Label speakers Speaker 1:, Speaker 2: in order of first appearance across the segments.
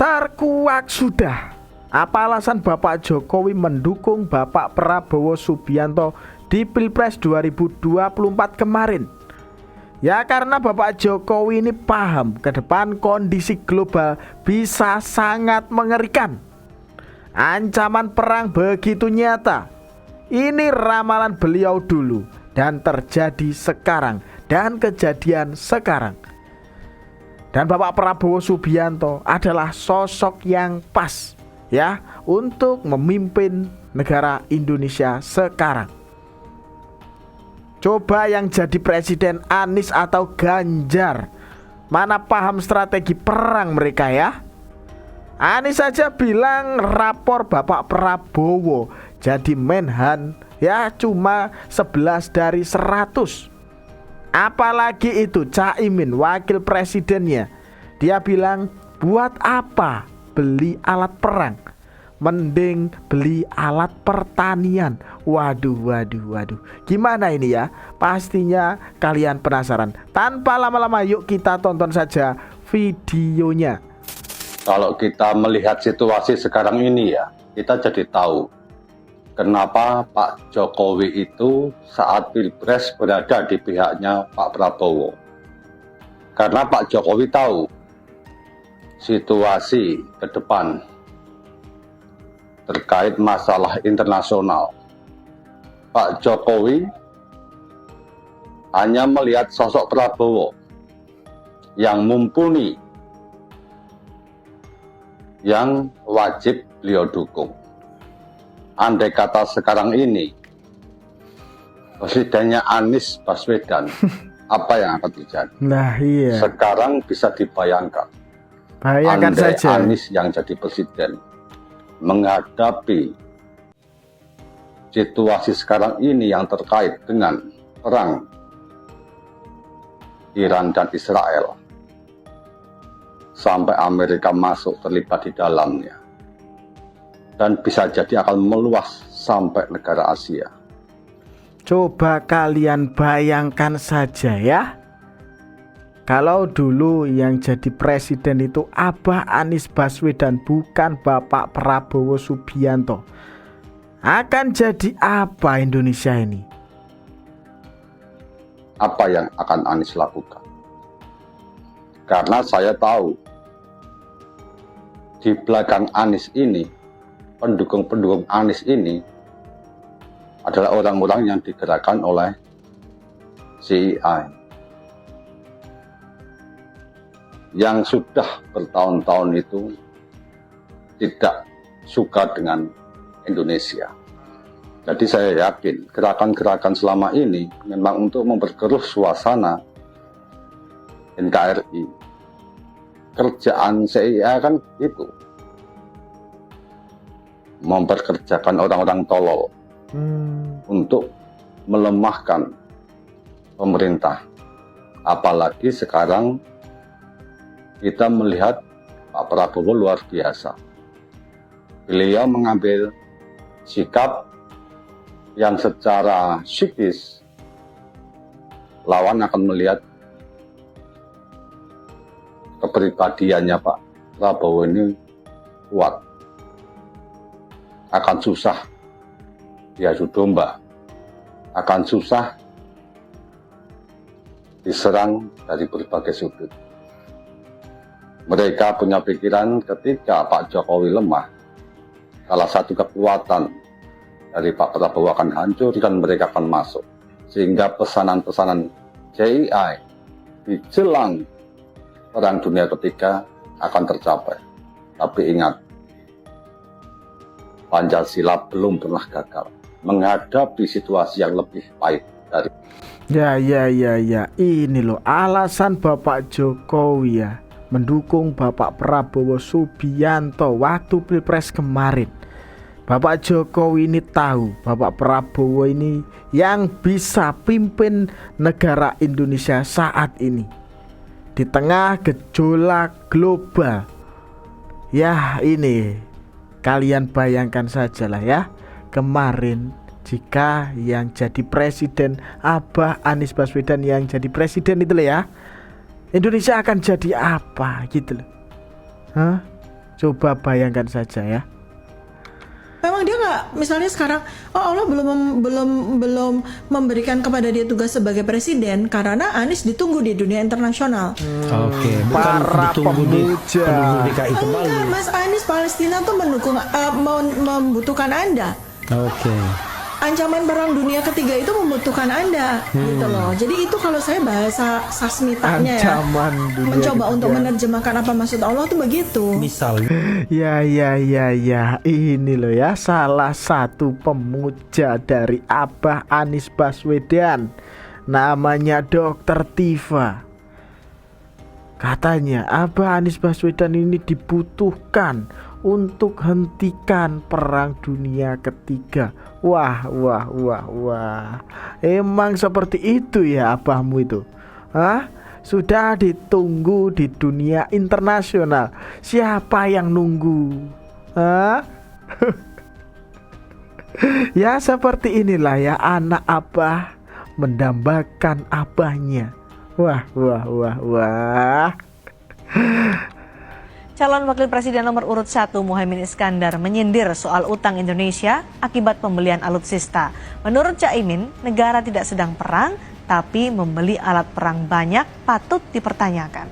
Speaker 1: Terkuak sudah. Apa alasan Bapak Jokowi mendukung Bapak Prabowo Subianto di Pilpres 2024 kemarin? Ya karena Bapak Jokowi ini paham ke depan kondisi global bisa sangat mengerikan. Ancaman perang begitu nyata. Ini ramalan beliau dulu dan terjadi sekarang dan kejadian sekarang. Dan Bapak Prabowo Subianto adalah sosok yang pas ya untuk memimpin negara Indonesia sekarang. Coba yang jadi presiden Anies atau Ganjar, mana paham strategi perang mereka ya? Anies saja bilang rapor Bapak Prabowo jadi Menhan ya cuma 11 dari 100. Apalagi itu Caimin wakil presidennya, dia bilang buat apa beli alat perang, mending beli alat pertanian. Waduh. Gimana ini ya? Pastinya kalian penasaran. Tanpa lama-lama yuk kita tonton saja videonya.
Speaker 2: Kalau kita melihat situasi sekarang ini ya, kita jadi tahu kenapa Pak Jokowi itu saat Pilpres berada di pihaknya Pak Prabowo. Karena Pak Jokowi tahu situasi ke depan terkait masalah internasional. Pak Jokowi hanya melihat sosok Prabowo yang mumpuni, yang wajib beliau dukung. Andai kata sekarang ini presidennya Anies Baswedan, apa yang akan terjadi?
Speaker 1: Nah iya.
Speaker 2: Sekarang bisa dibayangkan.
Speaker 1: Bayangkan
Speaker 2: andai
Speaker 1: saja.
Speaker 2: Anies yang jadi presiden menghadapi situasi sekarang ini yang terkait dengan perang Iran dan Israel, sampai Amerika masuk terlibat di dalamnya, dan bisa jadi akan meluas sampai negara Asia.
Speaker 1: Coba kalian bayangkan saja ya, kalau dulu yang jadi presiden itu Abah Anies Baswedan bukan Bapak Prabowo Subianto, akan jadi apa Indonesia ini?
Speaker 2: Apa yang akan Anies lakukan? Karena saya tahu di belakang Anies ini, pendukung-pendukung Anies ini adalah orang-orang yang digerakkan oleh CEI, yang sudah bertahun-tahun itu tidak suka dengan Indonesia. Jadi saya yakin gerakan-gerakan selama ini memang untuk memperkeruh suasana NKRI. Kerjaan CEI kan itu, memperkerjakan orang-orang tolol untuk melemahkan pemerintah. Apalagi sekarang kita melihat Pak Prabowo luar biasa. Beliau mengambil sikap yang secara psikis lawan akan melihat kepribadiannya Pak Prabowo ini kuat, akan susah diadu domba, akan susah diserang dari berbagai sudut. Mereka punya pikiran ketika Pak Jokowi lemah, salah satu kekuatan dari Pak Prabowo akan hancur dan mereka akan masuk. Sehingga pesanan-pesanan CEI di jelang Perang Dunia Ketiga akan tercapai. Tapi ingat, Pancasila belum pernah gagal menghadapi situasi yang lebih baik dari.
Speaker 1: Ya. Ini loh alasan Bapak Jokowi ya mendukung Bapak Prabowo Subianto waktu Pilpres kemarin. Bapak Jokowi ini tahu Bapak Prabowo ini yang bisa pimpin negara Indonesia saat ini di tengah gejolak global. Ya ini kalian bayangkan sajalah ya, kemarin jika yang jadi presiden Abah Anies Baswedan yang jadi presiden itu loh ya, Indonesia akan jadi apa gitu loh. Coba bayangkan saja ya.
Speaker 3: Memang dia nggak, misalnya sekarang, Allah belum memberikan kepada dia tugas sebagai presiden karena Anies ditunggu di dunia internasional.
Speaker 4: Oke, bukan
Speaker 1: Para
Speaker 4: ditunggu di
Speaker 1: pemuja.
Speaker 4: penduduk DKI kembali.
Speaker 3: Enggak, Mas Anies Palestina tuh membutuhkan Anda.
Speaker 4: Oke.
Speaker 3: Ancaman perang dunia ketiga itu membutuhkan Anda, gitu loh. Jadi itu kalau saya bahasa sasmitanya ya,
Speaker 1: Ancaman dunia
Speaker 3: mencoba untuk
Speaker 1: ketiga.
Speaker 3: menerjemahkan apa maksud Allah tuh begitu.
Speaker 4: Misalnya
Speaker 1: Ya, ini loh ya, salah satu pemuja dari Abah Anies Baswedan, namanya Dokter Tifa. Katanya Abah Anies Baswedan ini dibutuhkan untuk hentikan perang dunia ketiga. Wah. Emang seperti itu ya abahmu itu? Hah? Sudah ditunggu di dunia internasional. Siapa yang nunggu? Hah? Ya seperti inilah ya anak abah mendambakan abahnya. Wah.
Speaker 5: Calon Wakil Presiden nomor urut 1 Muhaimin Iskandar menyindir soal utang Indonesia akibat pembelian alutsista. Menurut Caimin, negara tidak sedang perang, tapi membeli alat perang banyak patut dipertanyakan.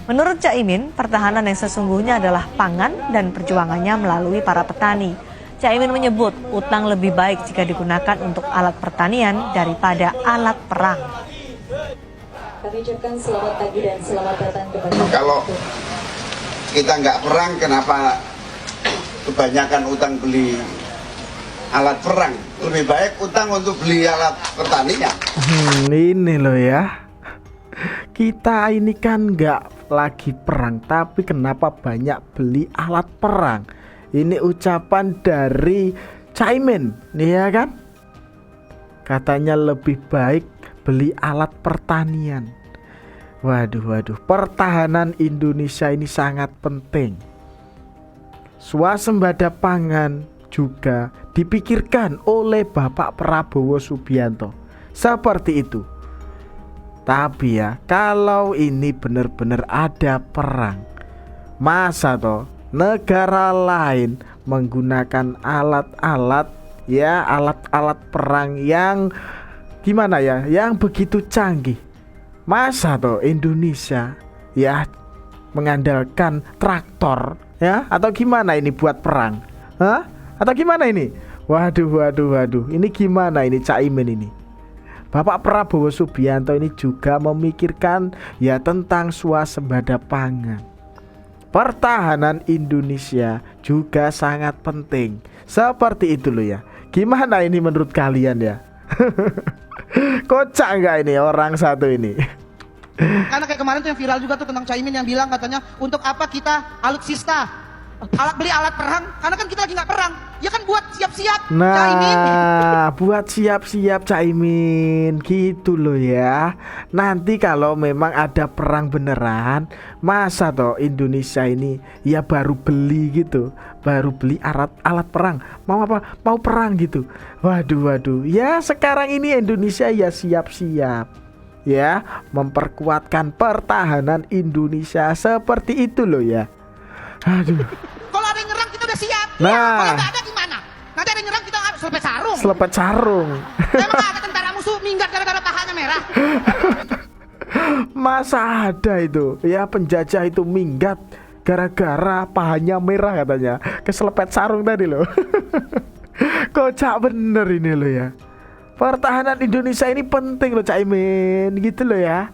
Speaker 5: Menurut Caimin, pertahanan yang sesungguhnya adalah pangan dan perjuangannya melalui para petani. Caimin menyebut utang lebih baik jika digunakan untuk alat pertanian daripada alat perang.
Speaker 6: Kami ucapkan selamat pagi dan selamat datang kepada
Speaker 7: Kalau kita nggak perang, kenapa kebanyakan utang beli alat perang? Lebih baik utang untuk beli alat pertanian.
Speaker 1: Ini loh ya, kita ini kan nggak lagi perang, tapi kenapa banyak beli alat perang? Ini ucapan dari Caimin, nih ya kan? Katanya lebih baik beli alat pertanian. Waduh, pertahanan Indonesia ini sangat penting. Swasembada pangan juga dipikirkan oleh Bapak Prabowo Subianto. Seperti itu. Tapi ya, kalau ini benar-benar ada perang, masa toh negara lain menggunakan alat-alat perang yang gimana ya, yang begitu canggih. Masa toh Indonesia ya mengandalkan traktor ya, atau gimana ini buat perang? Hah? Atau gimana ini? Waduh. Ini gimana ini Caimin ini? Bapak Prabowo Subianto ini juga memikirkan ya tentang swasembada pangan. Pertahanan Indonesia juga sangat penting. Seperti itu loh ya. Gimana ini menurut kalian ya? Kocak nggak ini orang satu ini?
Speaker 8: Karena kayak kemarin tuh yang viral juga tuh tentang Caimin yang bilang katanya untuk apa kita alutsista, beli alat perang, karena kan kita lagi nggak perang, ya kan buat siap-siap Caimin.
Speaker 1: Nah, buat siap-siap Caimin gitu loh ya. Nanti kalau memang ada perang beneran, masa toh Indonesia ini ya baru beli gitu, baru beli alat perang, mau apa? Mau perang gitu. Waduh. Ya sekarang ini Indonesia ya siap-siap ya memperkuatkan pertahanan Indonesia, seperti itu loh ya. Aduh.
Speaker 8: Kalau ada yang nyerang kita udah siap.
Speaker 1: Nah.
Speaker 8: Ya, kalau nggak ada gimana? Nanti ada yang nyerang kita
Speaker 1: Selepet sarung.
Speaker 8: Emang ada tentara musuh minggat gara-gara pahanya merah?
Speaker 1: Masa ada itu ya, penjajah itu minggat gara-gara pahanya merah katanya, keselepet sarung tadi loh. Kocak bener ini loh ya. Pertahanan Indonesia ini penting loh Caimin, gitu loh ya.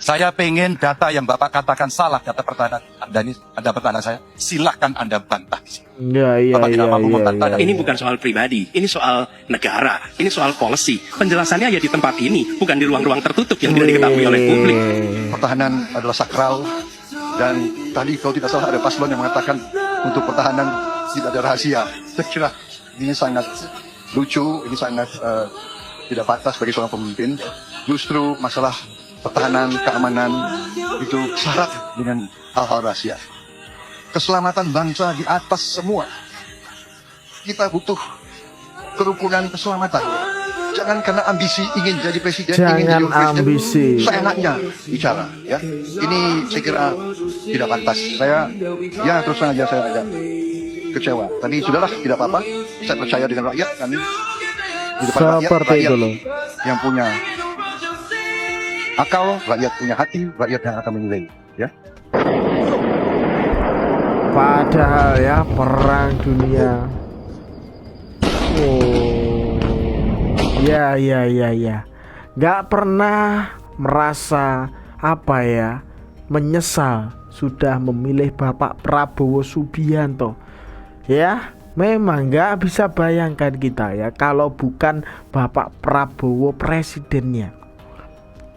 Speaker 9: Saya pengen data yang Bapak katakan salah, data pertahanan Anda ini, ada pertahanan saya, silahkan Anda bantah di sini. Bapak tidak mampu membantah.
Speaker 10: Ini bukan soal pribadi, ini soal negara, ini soal policy. Penjelasannya ya di tempat ini, bukan di ruang-ruang tertutup yang tidak diketahui oleh publik.
Speaker 9: Pertahanan adalah sakral, dan tadi kalau tidak salah ada paslon yang mengatakan untuk pertahanan tidak ada rahasia. Saya kira ini sangat lucu, ini sangat tidak pantas bagi seorang pemimpin. Justru masalah pertahanan, keamanan itu syarat dengan hal-hal rahasia. Keselamatan bangsa di atas semua. Kita butuh kerukunan keselamatan. Jangan karena ambisi ingin jadi presiden,
Speaker 1: Jangan
Speaker 9: ingin jadi presiden,
Speaker 1: ambisi.
Speaker 9: seenaknya bicara. Ya, ini saya kira tidak pantas. Saya, ya terus terang aja saya agak kecewa. Tapi sudahlah, tidak apa-apa. Saya percaya dengan rakyat kami. Di depan
Speaker 1: Seperti itu loh.
Speaker 9: yang punya akal, rakyat punya hati, rakyat yang akan menilai. Ya.
Speaker 1: Padahal ya perang dunia. Oh, ya. Nggak pernah merasa apa ya, menyesal sudah memilih Bapak Prabowo Subianto. Ya, memang nggak bisa bayangkan kita ya kalau bukan Bapak Prabowo presidennya.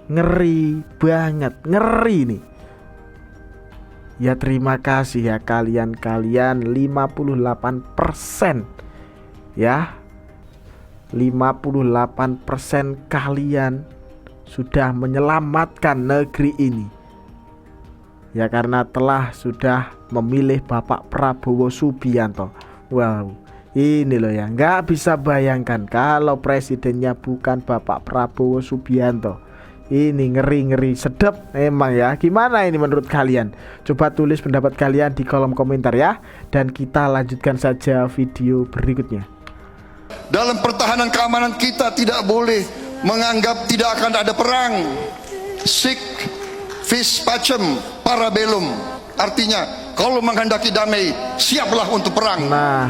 Speaker 1: Ngeri banget, ngeri nih. Ya terima kasih ya kalian 58%. Ya 58% kalian sudah menyelamatkan negeri ini. Ya karena sudah memilih Bapak Prabowo Subianto. Wow, ini loh ya, nggak bisa bayangkan kalau presidennya bukan Bapak Prabowo Subianto. Ini ngeri sedep emang ya. Gimana ini menurut kalian? Coba tulis pendapat kalian di kolom komentar ya. Dan kita lanjutkan saja video berikutnya.
Speaker 9: Dalam pertahanan keamanan kita tidak boleh menganggap tidak akan ada perang. Sic vis pacem para bellum. Artinya kalau menghendaki damai, siaplah untuk perang.
Speaker 1: Nah,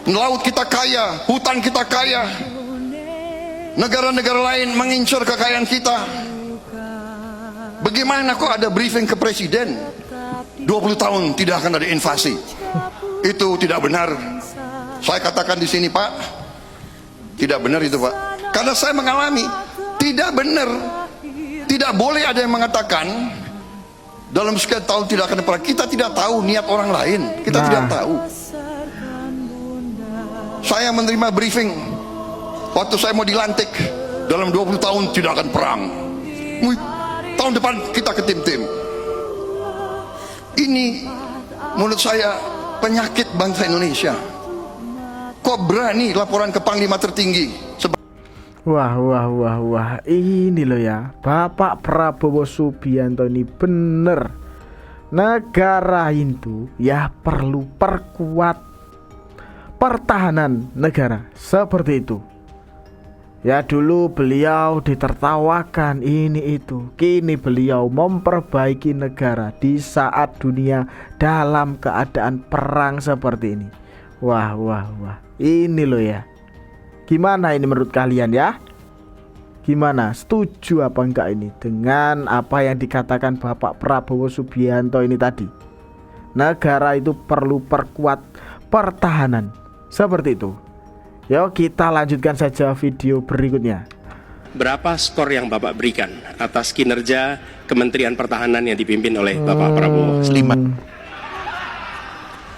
Speaker 9: laut kita kaya, hutan kita kaya. Negara-negara lain mengincar kekayaan kita. Bagaimana kok ada briefing ke presiden 20 tahun tidak akan ada invasi? Itu tidak benar. Saya katakan di sini, Pak, tidak benar itu, Pak. Karena saya mengalami, tidak benar. Tidak boleh ada yang mengatakan dalam sekian tahun tidak akan perang. Kita tidak tahu niat orang lain. Kita tidak tahu. Saya menerima briefing waktu saya mau dilantik, dalam 20 tahun tidak akan perang. Tahun depan kita ke tim-tim. Ini menurut saya penyakit bangsa Indonesia. Kok berani laporan ke Panglima tertinggi?
Speaker 1: Wah. Ini loh ya, Bapak Prabowo Subianto ini bener. Negara itu ya perlu perkuat pertahanan negara seperti itu. Ya dulu beliau ditertawakan ini itu. Kini beliau memperbaiki negara di saat dunia dalam keadaan perang seperti ini. Wah. Ini loh ya. Gimana ini menurut kalian ya? Gimana? Setuju apa enggak ini dengan apa yang dikatakan Bapak Prabowo Subianto ini tadi? Negara itu perlu perkuat pertahanan seperti itu. Yuk kita lanjutkan saja video berikutnya.
Speaker 10: Berapa skor yang Bapak berikan atas kinerja Kementerian Pertahanan yang dipimpin oleh Bapak Prabowo? 5.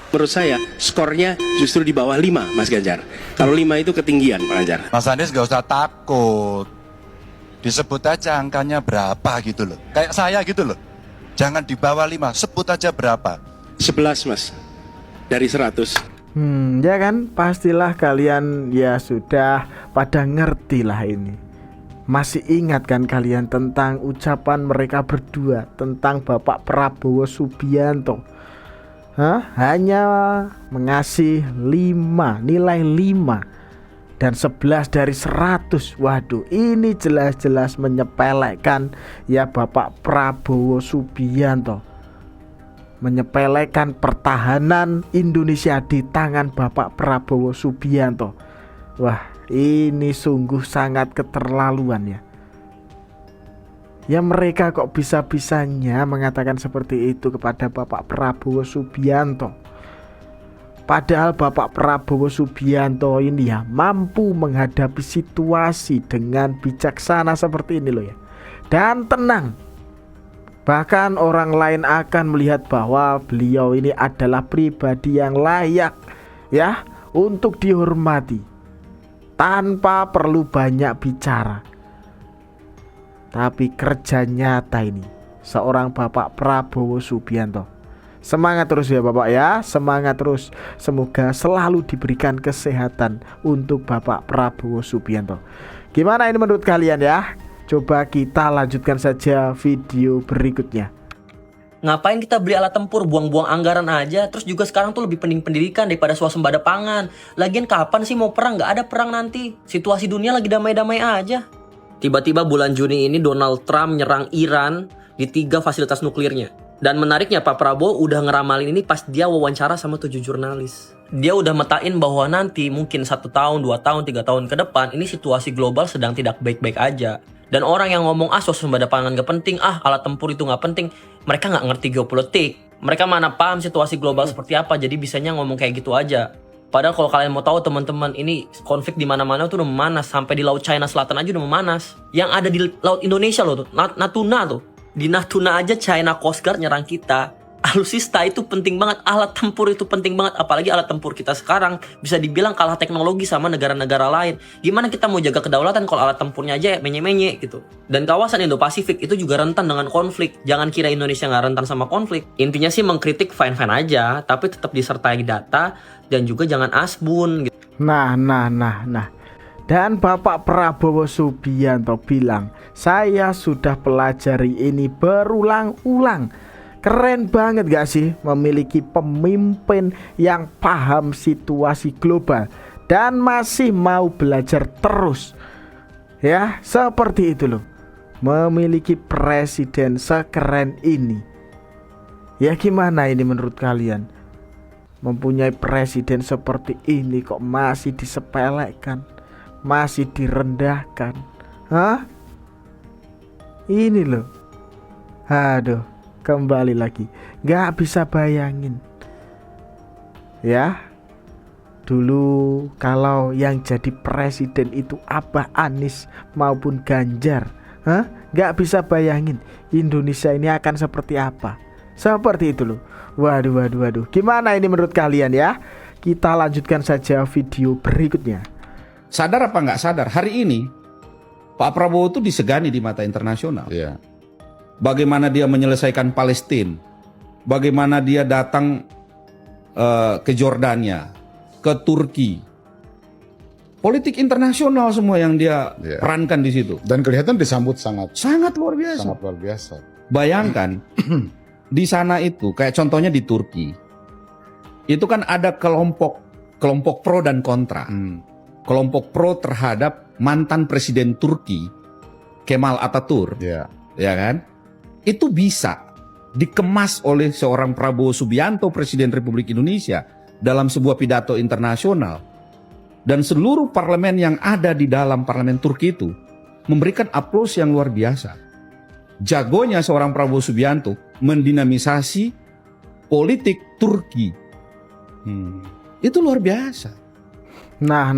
Speaker 10: Menurut saya skornya justru di bawah 5, Mas Ganjar. Kalau 5 itu ketinggian, Pak Ganjar.
Speaker 11: Mas Anies gak usah takut. Disebut aja angkanya berapa gitu loh. Kayak saya gitu loh. Jangan di bawah 5, sebut aja berapa.
Speaker 10: 11, Mas. Dari 100.
Speaker 1: Ya kan, pastilah kalian ya sudah pada ngerti lah ini. Masih ingat kan kalian tentang ucapan mereka berdua tentang Bapak Prabowo Subianto? Hanya mengasih 5, nilai 5 dan 11 dari 100. Waduh, ini jelas-jelas menyepelekan ya Bapak Prabowo Subianto. Menyepelekan pertahanan Indonesia di tangan Bapak Prabowo Subianto. Wah, ini sungguh sangat keterlaluan ya. Ya mereka kok bisa-bisanya mengatakan seperti itu kepada Bapak Prabowo Subianto. Padahal Bapak Prabowo Subianto ini ya mampu menghadapi situasi dengan bijaksana seperti ini loh ya. Dan tenang. Bahkan orang lain akan melihat bahwa beliau ini adalah pribadi yang layak ya untuk dihormati tanpa perlu banyak bicara. Tapi kerja nyata ini seorang Bapak Prabowo Subianto Semangat terus ya Bapak ya, semangat terus. Semoga selalu diberikan kesehatan untuk Bapak Prabowo Subianto. Gimana ini menurut kalian ya? Coba kita lanjutkan saja video berikutnya.
Speaker 12: Ngapain kita beli alat tempur, buang-buang anggaran aja. Terus juga sekarang tuh lebih penting pendidikan daripada swasembada pangan. Lagian kapan sih mau perang? Gak ada perang nanti. Situasi dunia lagi damai-damai aja. Tiba-tiba bulan Juni ini Donald Trump nyerang Iran di 3 fasilitas nuklirnya. Dan menariknya Pak Prabowo udah ngeramalin ini pas dia wawancara sama 7 jurnalis. Dia udah metain bahwa nanti mungkin 1 tahun, 2 tahun, 3 tahun ke depan ini situasi global sedang tidak baik-baik aja. Dan orang yang ngomong swasembada pangan gak penting, alat tempur itu gak penting, mereka gak ngerti geopolitik. Mereka mana paham situasi global seperti apa, jadi bisanya ngomong kayak gitu aja. Padahal kalau kalian mau tahu teman-teman, ini konflik di mana-mana tuh udah memanas, sampai di Laut China Selatan aja udah memanas. Yang ada di Laut Indonesia loh tuh, Natuna tuh. Di Natuna aja China Coast Guard nyerang kita. Alutsista itu penting banget, alat tempur itu penting banget, apalagi alat tempur kita sekarang bisa dibilang kalah teknologi sama negara-negara lain. Gimana kita mau jaga kedaulatan kalau alat tempurnya aja menye-menye gitu. Dan kawasan Indo-Pasifik itu juga rentan dengan konflik. Jangan kira Indonesia nggak rentan sama konflik. Intinya sih mengkritik fine-fine aja, tapi tetap disertai data dan juga jangan asbun gitu.
Speaker 1: Nah. Dan Bapak Prabowo Subianto bilang, saya sudah pelajari ini berulang-ulang. Keren banget gak sih memiliki pemimpin yang paham situasi global dan masih mau belajar terus. Ya, seperti itu loh. Memiliki presiden sekeren ini. Ya gimana ini menurut kalian? Mempunyai presiden seperti ini kok masih disepelekan, masih direndahkan. Hah? Ini loh. Aduh, kembali lagi, gak bisa bayangin. Ya, dulu kalau yang jadi presiden itu Abah Anies maupun Ganjar, gak bisa bayangin Indonesia ini akan seperti apa. Seperti itu loh. Waduh. Gimana ini menurut kalian ya? Kita lanjutkan saja video berikutnya.
Speaker 13: Sadar apa nggak sadar, hari ini Pak Prabowo itu disegani di mata internasional.
Speaker 2: Iya.
Speaker 13: Bagaimana dia menyelesaikan Palestina, bagaimana dia datang ke Jordania, ke Turki. Politik internasional semua yang dia perankan di situ.
Speaker 14: Dan kelihatan disambut sangat
Speaker 13: luar biasa.
Speaker 14: Sangat luar biasa.
Speaker 13: Bayangkan di sana itu, kayak contohnya di Turki, itu kan ada kelompok pro dan kontra. Kelompok pro terhadap mantan presiden Turki Kemal Atatürk, ya kan? Itu bisa dikemas oleh seorang Prabowo Subianto, Presiden Republik Indonesia, dalam sebuah pidato internasional, dan seluruh parlemen yang ada di dalam parlemen Turki itu memberikan aplaus yang luar biasa. Jagonya seorang Prabowo Subianto mendinamisasi politik Turki. Itu luar biasa.
Speaker 1: Nah,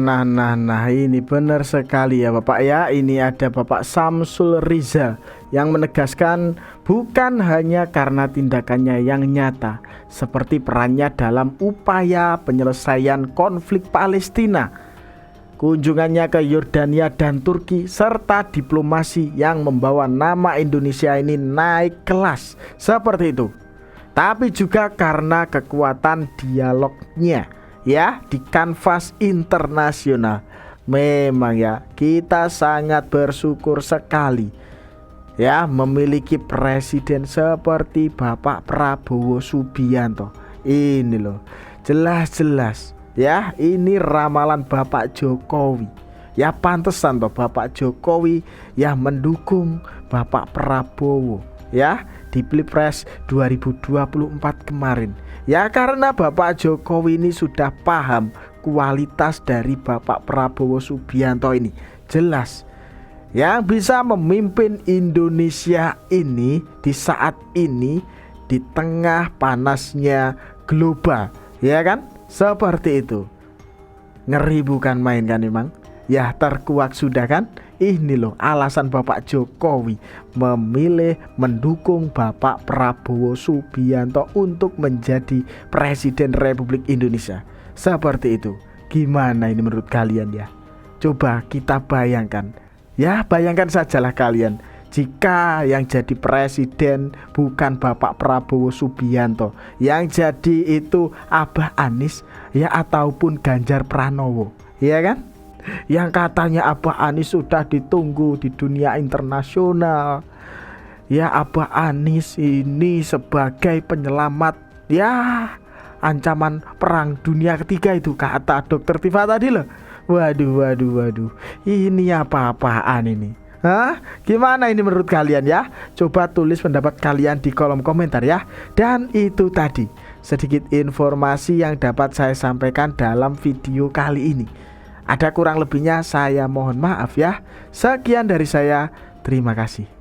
Speaker 1: ini benar sekali ya Bapak ya. Ini ada Bapak Samsul Rizal yang menegaskan bukan hanya karena tindakannya yang nyata, seperti perannya dalam upaya penyelesaian konflik Palestina, kunjungannya ke Yordania dan Turki, serta diplomasi yang membawa nama Indonesia ini naik kelas, seperti itu. Tapi juga karena kekuatan dialognya ya di kanvas internasional. Memang ya, kita sangat bersyukur sekali ya memiliki presiden seperti Bapak Prabowo Subianto. Ini loh, jelas-jelas ya, ini ramalan Bapak Jokowi. Ya pantesan toh Bapak Jokowi ya mendukung Bapak Prabowo ya di Pilpres 2024 kemarin. Ya karena Bapak Jokowi ini sudah paham kualitas dari Bapak Prabowo Subianto ini. Jelas yang bisa memimpin Indonesia ini di saat ini di tengah panasnya global. Ya kan? Seperti itu. Ngeri bukan main kan emang? Ya terkuak sudah kan? Ini loh alasan Bapak Jokowi memilih mendukung Bapak Prabowo Subianto untuk menjadi Presiden Republik Indonesia. Seperti itu. Gimana ini menurut kalian ya? Coba kita bayangkan. Ya bayangkan sajalah kalian. jika yang jadi presiden bukan Bapak Prabowo Subianto, yang jadi itu Abah Anies ya ataupun Ganjar Pranowo, ya kan? Yang katanya Abah Anies sudah ditunggu di dunia internasional. Ya, Abah Anies ini sebagai penyelamat ya ancaman perang dunia ketiga itu, kata Dokter Tifa tadi loh. Waduh. Ini apa-apaan ini? Hah? Gimana ini menurut kalian ya? Coba tulis pendapat kalian di kolom komentar ya. Dan itu tadi sedikit informasi yang dapat saya sampaikan dalam video kali ini. Ada kurang lebihnya saya mohon maaf ya. Sekian dari saya. Terima kasih.